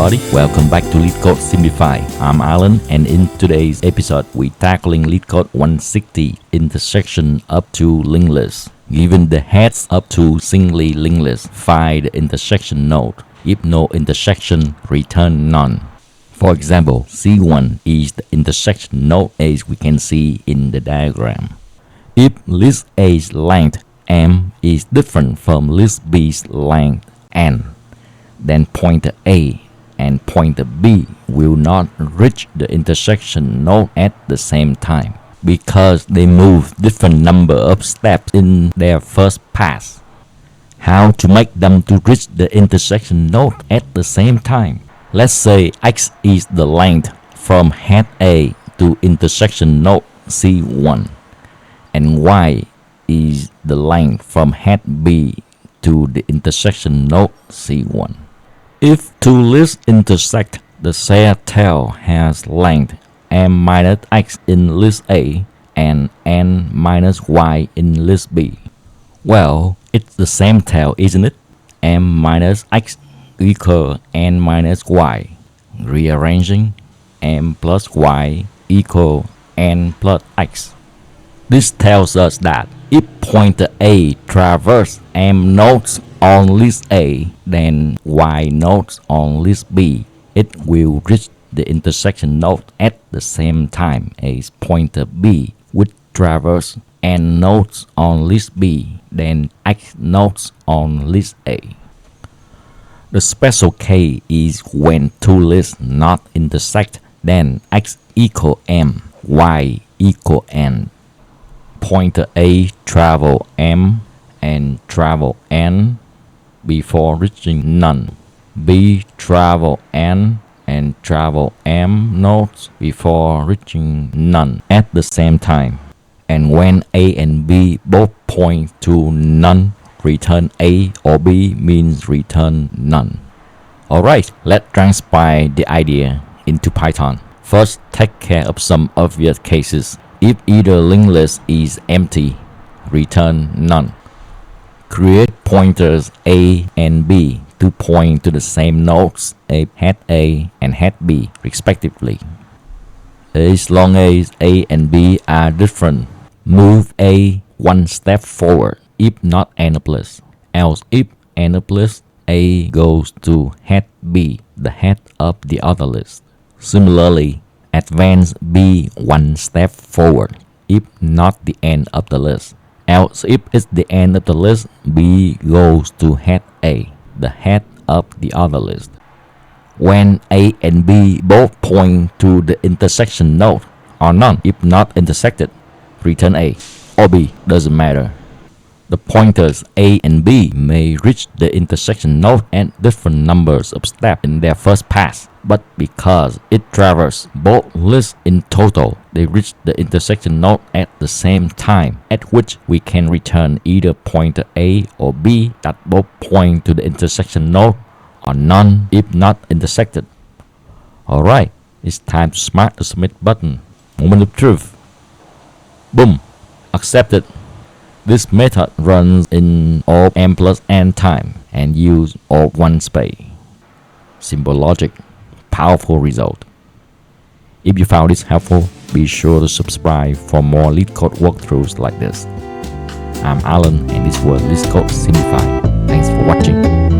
everybody, welcome back to Leetcode Simplified. I'm Alan, and in today's episode we're tackling Leetcode 160 intersection up to linked list. Given the heads up to singly linked list, find the intersection node. If no intersection, return none. For example, C1 is the intersection node as we can see in the diagram. If list A's length m is different from list B's length n, then pointer A and pointer B will not reach the intersection node at the same time because they move different number of steps in their first pass. How to make them to reach the intersection node at the same time? Let's say x is the length from head A to intersection node C1 and y is the length from head B to the intersection node C1. If two lists intersect, the shared tail has length m minus x in list A and n minus y in list B. Well, it's the same tail, isn't it? M minus x equal n minus y. Rearranging, m plus y equal n plus x. This tells us that if pointer A traverses m nodes on list A, then y nodes on list B, it will reach the intersection node at the same time as pointer B would traverse n nodes on list B, then x nodes on list A. The special case is when two lists not intersect, then x equal m, y equal n. Pointer A travel m and travel n before reaching none. B travel n and travel m nodes before reaching none at the same time. And when A and B both point to none, return A or B means return none. Alright, let's transpile the idea into Python. First, take care of some obvious cases. If either linked list is empty, return none. Create pointers A and B to point to the same nodes, head A and head B, respectively. As long as A and B are different, move A one step forward if not n+. Else, if n+, A goes to head B, the head of the other list. Similarly, advance B one step forward if not the end of the list. Else, if it's the end of the list, B goes to head A, the head of the other list. When A and B both point to the intersection node or none, if not intersected, return A or B, doesn't matter. The pointers A and B may reach the intersection node at different numbers of steps in their first pass, but because it traverses both lists in total, they reach the intersection node at the same time, at which we can return either pointer A or B that both point to the intersection node, or none if not intersected. Alright, it's time to smash the submit button. Moment of truth. Boom, accepted. This method runs in all m plus n time and use all one space. Simple logic, powerful result. If you found this helpful, be sure to subscribe for more Leetcode walkthroughs like this. I'm Alan and this was Leetcode Simplified. Thanks for watching.